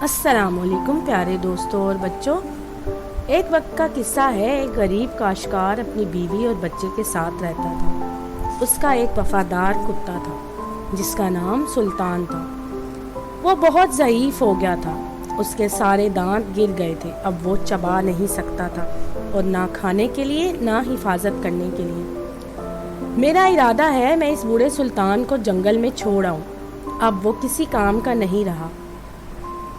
السلام علیکم پیارے دوستوں اور بچوں. ایک وقت کا قصہ ہے. ایک غریب کاشتکار اپنی بیوی اور بچے کے ساتھ رہتا تھا. اس کا ایک وفادار کتا تھا جس کا نام سلطان تھا. وہ بہت ضعیف ہو گیا تھا. اس کے سارے دانت گر گئے تھے. اب وہ چبا نہیں سکتا تھا اور نہ کھانے کے لیے نہ حفاظت کرنے کے لیے. میرا ارادہ ہے میں اس بوڑھے سلطان کو جنگل میں چھوڑ آؤں. اب وہ کسی کام کا نہیں رہا.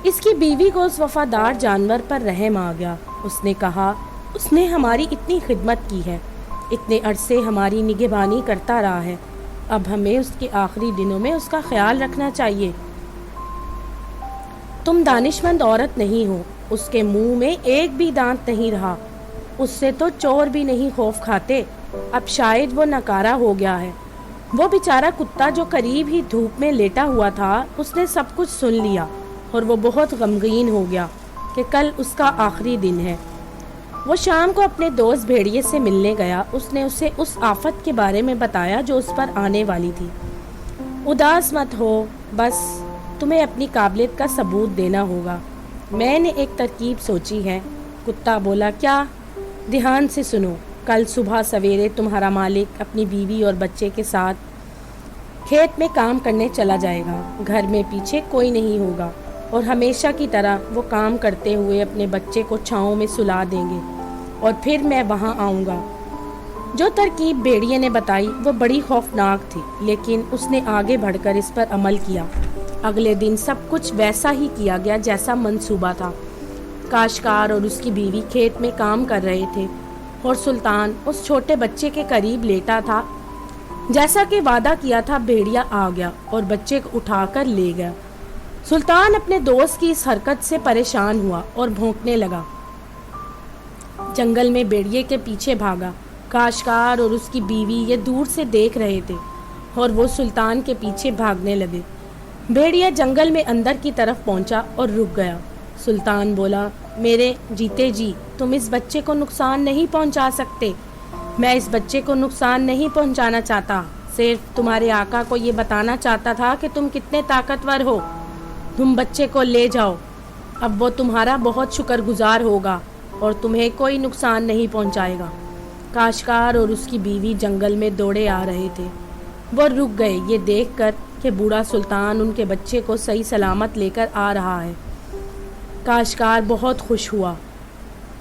اس کی بیوی کو اس وفادار جانور پر رحم آ گیا. اس نے کہا اس نے ہماری اتنی خدمت کی ہے, اتنے عرصے ہماری نگہبانی کرتا رہا ہے, اب ہمیں اس کے آخری دنوں میں اس کا خیال رکھنا چاہیے. تم دانشمند عورت نہیں ہو. اس کے منہ میں ایک بھی دانت نہیں رہا. اس سے تو چور بھی نہیں خوف کھاتے. اب شاید وہ ناکارہ ہو گیا ہے. وہ بیچارہ کتا جو قریب ہی دھوپ میں لیٹا ہوا تھا, اس نے سب کچھ سن لیا اور وہ بہت غمگین ہو گیا کہ کل اس کا آخری دن ہے. وہ شام کو اپنے دوست بھیڑیے سے ملنے گیا. اس نے اسے اس آفت کے بارے میں بتایا جو اس پر آنے والی تھی. اداس مت ہو, بس تمہیں اپنی قابلیت کا ثبوت دینا ہوگا. میں نے ایک ترکیب سوچی ہے. کتا بولا, کیا؟ دھیان سے سنو. کل صبح سویرے تمہارا مالک اپنی بیوی اور بچے کے ساتھ کھیت میں کام کرنے چلا جائے گا. گھر میں پیچھے کوئی نہیں ہوگا اور ہمیشہ کی طرح وہ کام کرتے ہوئے اپنے بچے کو چھاؤں میں سلا دیں گے اور پھر میں وہاں آؤں گا. جو ترکیب بھیڑیے نے بتائی وہ بڑی خوفناک تھی, لیکن اس نے آگے بڑھ کر اس پر عمل کیا. اگلے دن سب کچھ ویسا ہی کیا گیا جیسا منصوبہ تھا. کاشتکار اور اس کی بیوی کھیت میں کام کر رہے تھے اور سلطان اس چھوٹے بچے کے قریب لیٹا تھا. جیسا کہ وعدہ کیا تھا, بھیڑیا آ گیا اور بچے کو اٹھا کر لے گیا. سلطان اپنے دوست کی اس حرکت سے پریشان ہوا اور بھونکنے لگا. جنگل میں بھیڑیے کے پیچھے بھاگا. کاشتکار اور اس کی بیوی یہ دور سے دیکھ رہے تھے اور وہ سلطان کے پیچھے بھاگنے لگے. بھیڑیا جنگل میں اندر کی طرف پہنچا اور رک گیا. سلطان بولا, میرے جیتے جی تم اس بچے کو نقصان نہیں پہنچا سکتے. میں اس بچے کو نقصان نہیں پہنچانا چاہتا, صرف تمہارے آقا کو یہ بتانا چاہتا تھا کہ تم کتنے طاقتور ہو. تم بچے کو لے جاؤ. اب وہ تمہارا بہت شکر گزار ہوگا اور تمہیں کوئی نقصان نہیں پہنچائے گا. کاشتکار اور اس کی بیوی جنگل میں دوڑے آ رہے تھے. وہ رک گئے یہ دیکھ کر کہ بوڑھا سلطان ان کے بچے کو صحیح سلامت لے کر آ رہا ہے. کاشتکار بہت خوش ہوا.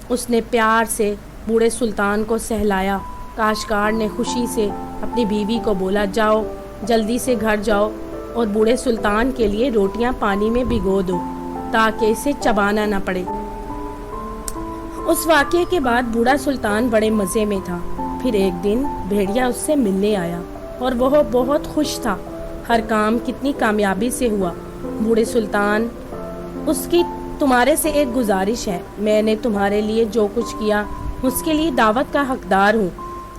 اس نے پیار سے بوڑھے سلطان کو سہلایا. کاشتکار نے خوشی سے اپنی بیوی کو بولا, جاؤ جلدی سے گھر جاؤ اور بوڑھے سلطان کے لیے روٹیاں پانی میں بھگو دو تاکہ اسے چبانا نہ پڑے. اس واقعے کے بعد بوڑھا سلطان بڑے مزے میں تھا. پھر ایک دن بھیڑیا اس سے ملنے آیا اور وہ بہت خوش تھا. ہر کام کتنی کامیابی سے ہوا. بوڑھے سلطان, اس کی تمہارے سے ایک گزارش ہے. میں نے تمہارے لیے جو کچھ کیا اس کے لیے دعوت کا حقدار ہوں.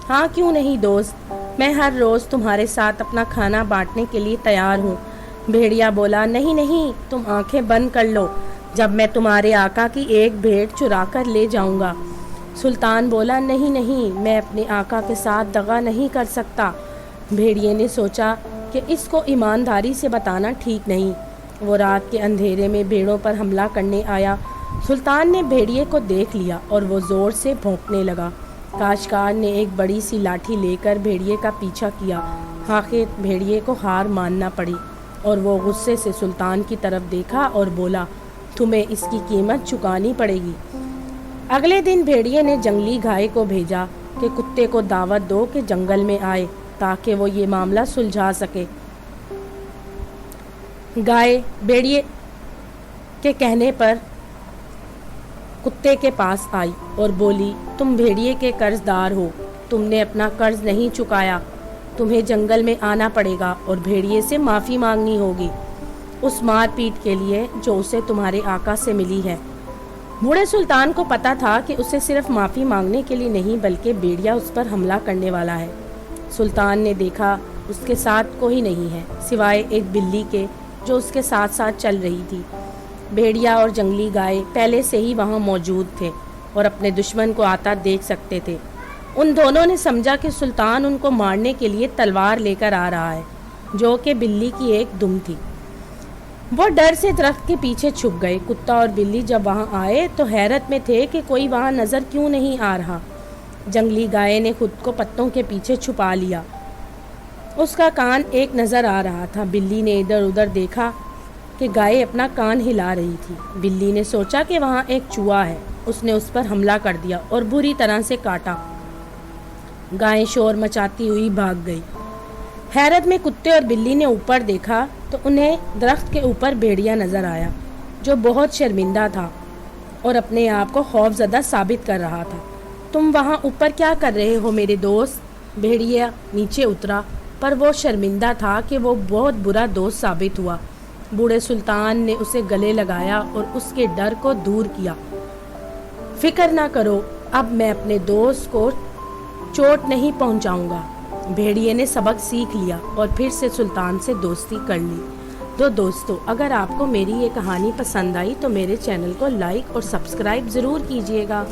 ہاں کیوں نہیں دوست, میں ہر روز تمہارے ساتھ اپنا کھانا بانٹنے کے لیے تیار ہوں. بھیڑیا بولا, نہیں نہیں, تم آنکھیں بند کر لو جب میں تمہارے آقا کی ایک بھیڑ چرا کر لے جاؤں گا. سلطان بولا, نہیں نہیں, میں اپنے آقا کے ساتھ دغا نہیں کر سکتا. بھیڑیے نے سوچا کہ اس کو ایمانداری سے بتانا ٹھیک نہیں. وہ رات کے اندھیرے میں بھیڑوں پر حملہ کرنے آیا. سلطان نے بھیڑیے کو دیکھ لیا اور وہ زور سے بھونکنے لگا. کاشتکار نے ایک بڑی سی لاٹھی لے کر بھیڑیے کا پیچھا کیا. آخر بھیڑیے کو ہار ماننا پڑی اور وہ غصے سے سلطان کی طرف دیکھا اور بولا, تمہیں اس کی قیمت چکانی پڑے گی. اگلے دن بھیڑیے نے جنگلی گائے کو بھیجا کہ کتے کو دعوت دو کہ جنگل میں آئے تاکہ وہ یہ معاملہ سلجھا سکے. گائے بھیڑیے کے کہنے پر کتے کے پاس آئی اور بولی, تم بھیڑیے کے قرض دار ہو. تم نے اپنا قرض نہیں چکایا. تمہیں جنگل میں آنا پڑے گا اور بھیڑیے سے معافی مانگنی ہوگی اس مار پیٹ کے لیے جو اسے تمہارے آقا سے ملی ہے. بوڑھے سلطان کو پتا تھا کہ اسے صرف معافی مانگنے کے لیے نہیں بلکہ بھیڑیا اس پر حملہ کرنے والا ہے. سلطان نے دیکھا اس کے ساتھ کوئی نہیں ہے سوائے ایک بلی کے جو اس کے ساتھ ساتھ چل رہی تھی. بھیڑیا اور جنگلی گائے پہلے سے ہی وہاں موجود تھے اور اپنے دشمن کو آتا دیکھ سکتے تھے. ان دونوں نے سمجھا کہ سلطان ان کو مارنے کے لیے تلوار لے کر آ رہا ہے جو کہ بلی کی ایک دم تھی. وہ ڈر سے درخت کے پیچھے چھپ گئے۔ کتا اور بلی جب وہاں آئے تو حیرت میں تھے کہ کوئی وہاں نظر کیوں نہیں آ رہا۔ جنگلی گائے نے خود کو پتوں کے پیچھے چھپا لیا۔ اس کا کان ایک نظر آ رہا تھا۔ بلی نے ادھر ادھر دیکھا کہ گائے اپنا کان ہلا رہی تھی۔ بلی نے سوچا کہ وہاں ایک چوہا ہے۔ اس نے اس پر حملہ کر دیا اور بری طرح سے کاٹا۔ گائے شور مچاتی ہوئی بھاگ گئی۔ حیرت میں کتے اور بلی نے اوپر دیکھا تو انہیں درخت کے اوپر بھیڑیا نظر آیا، جو بہت شرمندہ تھا اور اپنے آپ کو خوف زدہ ثابت کر رہا تھا۔ تم وہاں اوپر کیا کر رہے ہو میرے دوست؟ بھیڑیا نیچے اترا، پر وہ شرمندہ تھا کہ وہ بہت برا دوست ثابت ہوا۔ بوڑھے سلطان نے اسے گلے لگایا اور اس کے ڈر کو دور کیا۔ فکر نہ کرو، اب میں اپنے دوست کو چوٹ نہیں پہنچاؤں گا۔ بھیڑیے نے سبق سیکھ لیا اور پھر سے سلطان سے دوستی کر لی۔ تو دوستو، اگر آپ کو میری یہ کہانی پسند آئی تو میرے چینل کو لائک اور سبسکرائب ضرور کیجیے گا۔